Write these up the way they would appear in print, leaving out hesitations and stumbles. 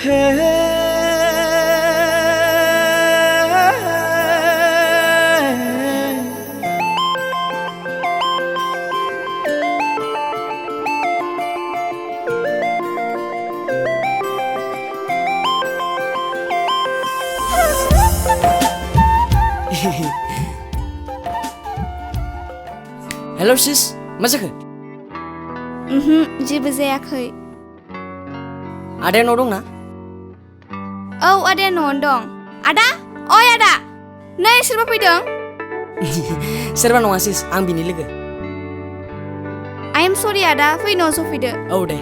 Hello sis, मा जाखो? जेबो जायाखै। आदाया न'आव दंना? औ आदाया न'आवनो दं। आदा, ओइ आदा, नै सोरबा फैदों? सोरबा नङा सिस, आं बिनि लोगो। I am sorry आदा, फै न'आव सफैदो। औ दे।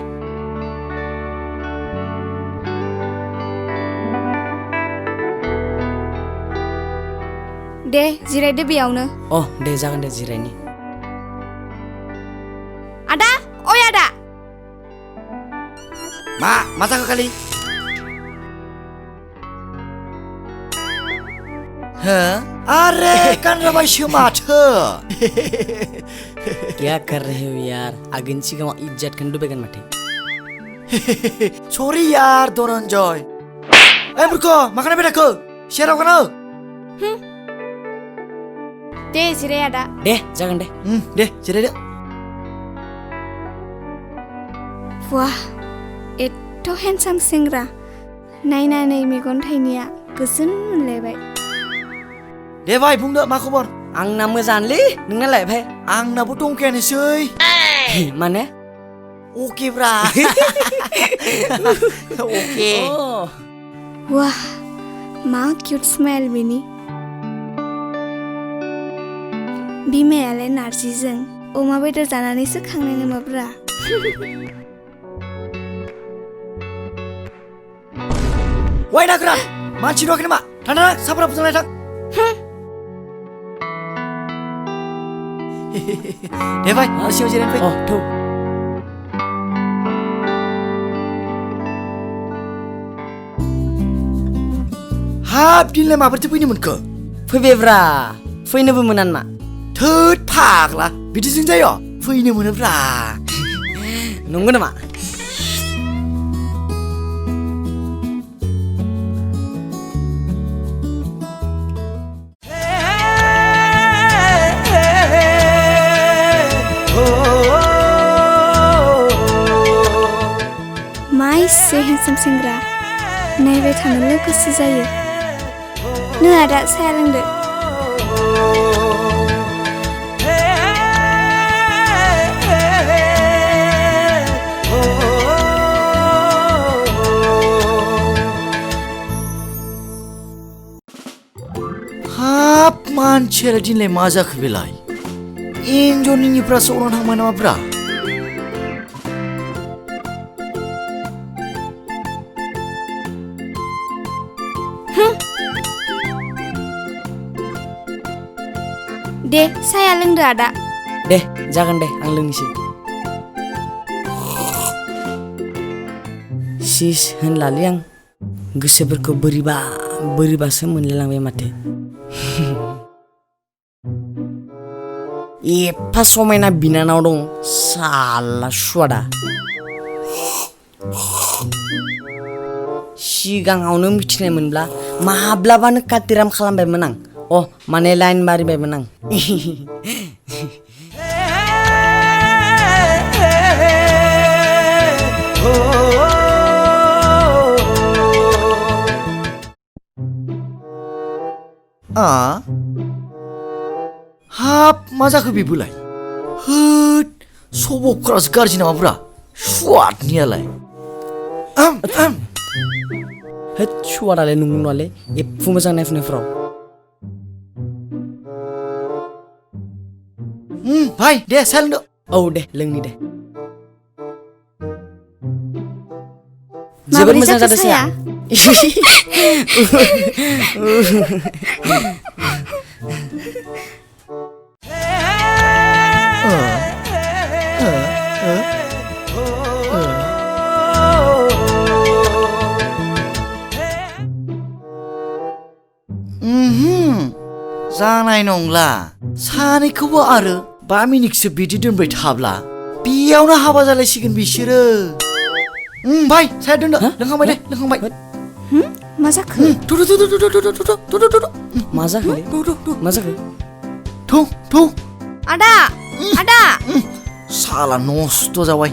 दे जिरायदो बेयावनो। दे जागोन दे जिरायनि। आदा, ओइ आदा। मा जाखो खालि? हो? अरे गानराबायसो माथो। क्या कर रहे हो यार? आगोन सिगाङाव इज्जतखौनो डुबायगोन माथो। सरि यार धनन्जय। बुरखो मा खालामबाय थाखो? सेराव गानो। दे जिराय आदा। दे जागोन दे। दे जिरायदो। वाह, एथ' हेन्डसाम सेंग्रा। नायनानै मेगन थाइनैया गोजोन मोनलायबाय। दे भाई बुंदो मा खबर? आंना मोजाङानोलै, नोंनालाय भाई? आंनाबो दंखायानोसै। माने? अके ब्रा। अके। वाह, मा किउट स्माइल बेनि। बिमायालाय नारजिजों अमा बेदर जानानैसो खांनाय नामाब्रा। वाइ नागोरान, मानसि नुवाखै नामा? थां साफ्रा फुजांलाय थां। दे भाई, सिङाव जिरायनो फै। थौ। हाब दिनलाय माबोरैथो फैनो मोनखो? फैबायब्रा, फैनोबो मोना मा? थोद फाग्ला, बिदिजों जायो? फैनो मोनोब्रा। नंगौ नामा? एसे हेन्डसाम सेंग्रा, नायबाय थानोल' गोसो जायो। नों आदा साया लोंदो। हाब मानसियालाय दिनलाय मा जाखो बेलाय? एन्जरनिफ्रासो अरन थांबाय नामाब्रा? दे साया लोंदो आदा। दे जागोन दे, आं लोंनोसै। सिस होनलालै आं, गोसोफोरखौ बोरैबासो मोनलायलांबाय माथो। एफा समायना बिनानाव दं, साला सुवादा। सिगाङावनो मिथिनाय मोनब्ला माब्लाबानो कातिराम खालामबायमोन आं। माने लाइन मारिबायमोन आं। हाब मा जाखो बेबोलाय? होद सबकफ्रासो गाज्रि नामाब्रा सुवादनियालाय। होद सुवादालाय नंगौ नङालै, एफा मोजां नायफुनायफ्राव। भाई दे साया लोंदो। औ दे लोंनि दे। जोबोद मोजां जादों साया। जानाय नंला, सानैखौबो आरो 5 मिनिटसो बिदि दोनबाय थाब्ला बेयावनो हाबा जालायसिगोन बिसोरो। Bai, saya dondo. Lengkang deh, lengkang bai. मा जाखो? Tuh. मा जाखो मा जाखो Tuh. आदा आदा Salah nosto jawai.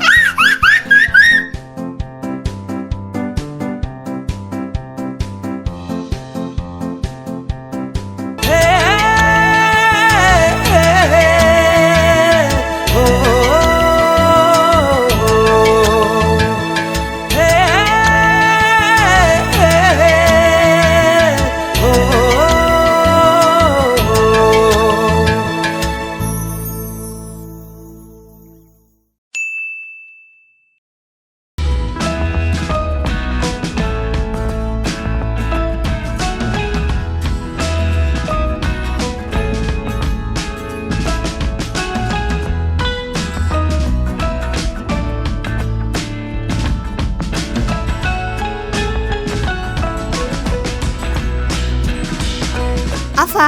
आफा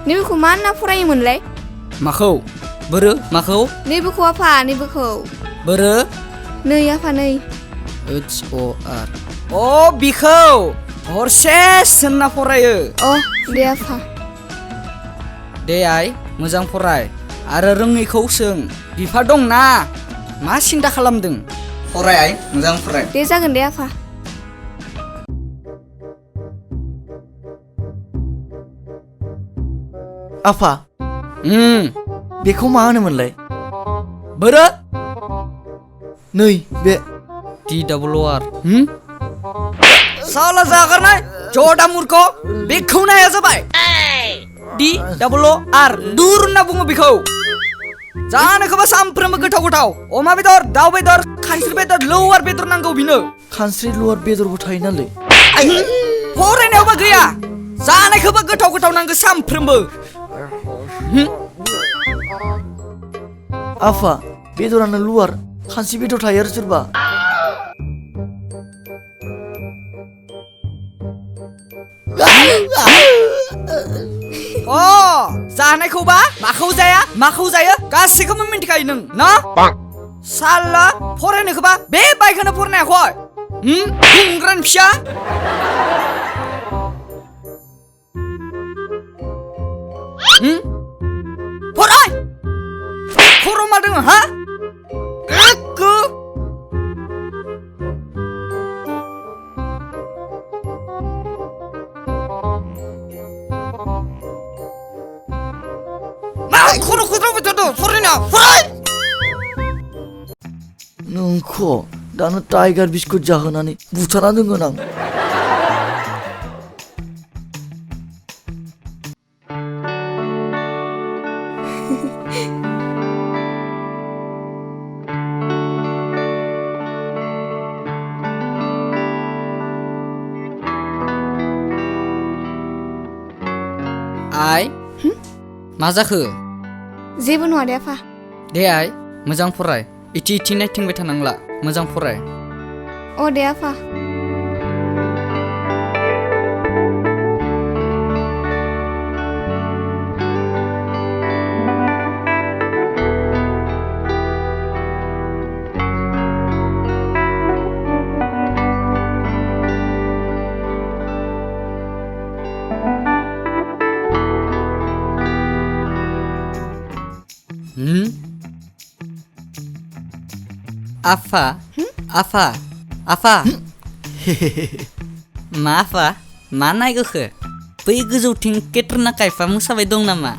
नैबेखौ मा होनना फरायोमोनलाय? माखौ बोरो माखौ नैबेखौ आफा नैबेखौ बोरो नै आफा नै HOR अ बिखौ हरसे सोंना फरायो अ दे आफा दे आइ मोजां फराय आरो रोङैखौ सों बिफा दंना मा सिन्था खालामदों फराय आइ मोजां फराय दे जागोन दे आफा Apa? Beखौ मा होनोमोनलाय? बोरो नै बे DWR साला जागारनाय जदा मुर्ख बेखौ नाया जाबाय DWR दुर होनना बुङो बेखौ जानोखौबा सामफ्रोमबो गोथाव अमा बेदर दाउ बेदर खानस्रि बेदर लवार बेदर नांगौ बिनो खानस्रि लवार बेदरबो थायो नालाय फरायनायावबा गैया जानायखौबा गोथाव नांगौ सामफ्रोमबो Apa? बेदरानो लवार खानस्रि बेदर थायो आरो सोरबा जानायखौबा माखौ जाया माखौ जायो गासैखौबो मिन्थिखायो नों ना साला फरायनायखौबा बे बाइकखौनो फरायनायाखै बुंग्रान फिसा फराय खर' मा दङ हा एकको मा खर' खुद्रावबाय थादों फरायना फराय नोंखौ दानो टाइगार बिस्कुट जाहोनानै बुथारना दोनगोन आं आइ मा जाखो जेबो नङा दे आफा दे आइ मोजां फराय इथि नायथिंबाय थानांला मोजां फराय अ दे आफा आफा मा आफा मा नायगोखो बै गोजौथिं केट्रिना काइफा मोसाबाय दं नामा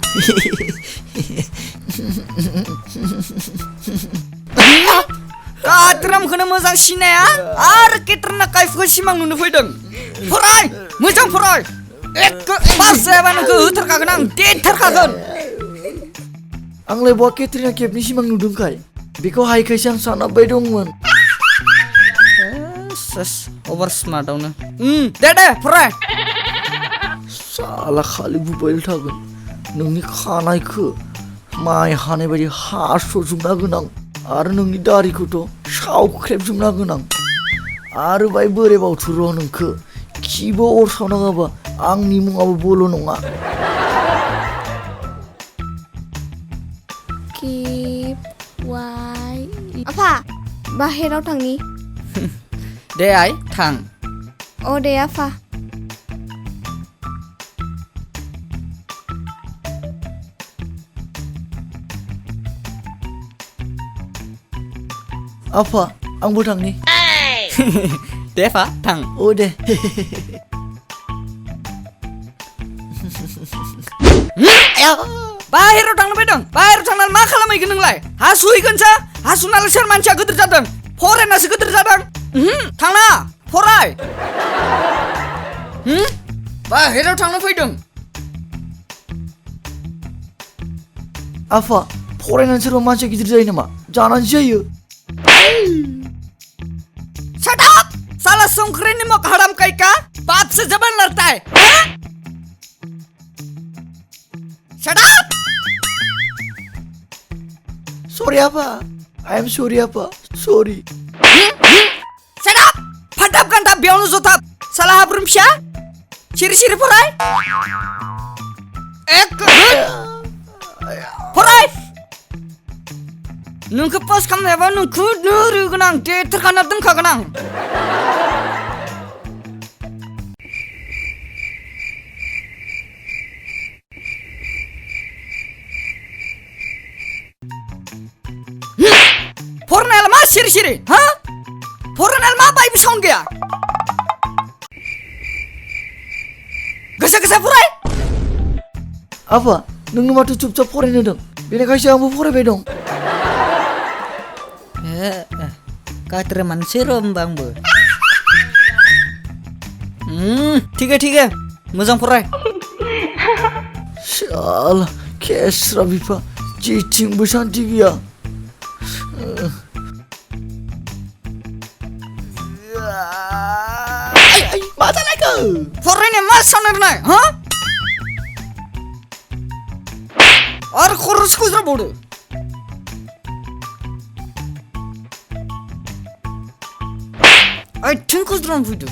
काट्रामखौनो मोजां सिनाया आरो केट्रिना काइफखौ सिमां नुनो फैदों फराय मोजां फराय एकको पास जायाबा नोंखौ होथारखागोन आं देथारखागोन आंलाय बहा केट्रिना केफनि सिमां नुदोंखाय बेखौ हायखायसो आं सानहाबबाय दंमोन ओभार स्मार्टआवनो दे फराय साला खालि बुबायल थागोन नोंनि खानायखौ माइ हानाय बायदि हास'जोबना होगोन आं आरो नोंनि दारिखौथ' सावख्रेबजोबना होगोन आं आरो बाय बोरै बावथु र' नोंखौ खिबो अर सावना होबा आंनि मुङाबो बल' नङा keep वाइ आफा बाहेराव थांनि दे आइ थां अ दे आफा आफा आंबो थांनि दे फा थां अ दे बाहेराव थांनो फैदों बाहेराव थांनानै मा खालामहैगोन नोंलाय हासुहैगोनसो हासुनालाय सोर मानसिया गिदिर जादों फरायनासो गिदिर जादों थांना फराय बाहेराव थांनो फैदों आफा फरायनानै सोरबा मानसिया गिदिर जायो नामा जानानै जायो Shut up! साला संख्री निमक हराम कहीं का बाप से जबरन लड़ता है Shut up! Sorry apa I am sorry apa sorry Shut up! फटाप kan tak biar nuzut tak salah abrum sya Siri-siri porai Porai Nungku pos kamu ya nungku nuru genang de terkena dengka genang Pornel mas siri-siri ha Pornel ma bayi sound gaya Gesa-gesa porai apa nunggu matu cup-cup faraयनो dong बेनिखायसो आंबो फरायबाय दं Katre mansir bangbu ठीक है मोजां फराय Salah KHESRA BIFA जेथिंबो सान्थि गैया मा जालायखो फरायनाय मा साननाय हा आरो खरस खुज्राबावदो आथिं खुज्रानो फैदो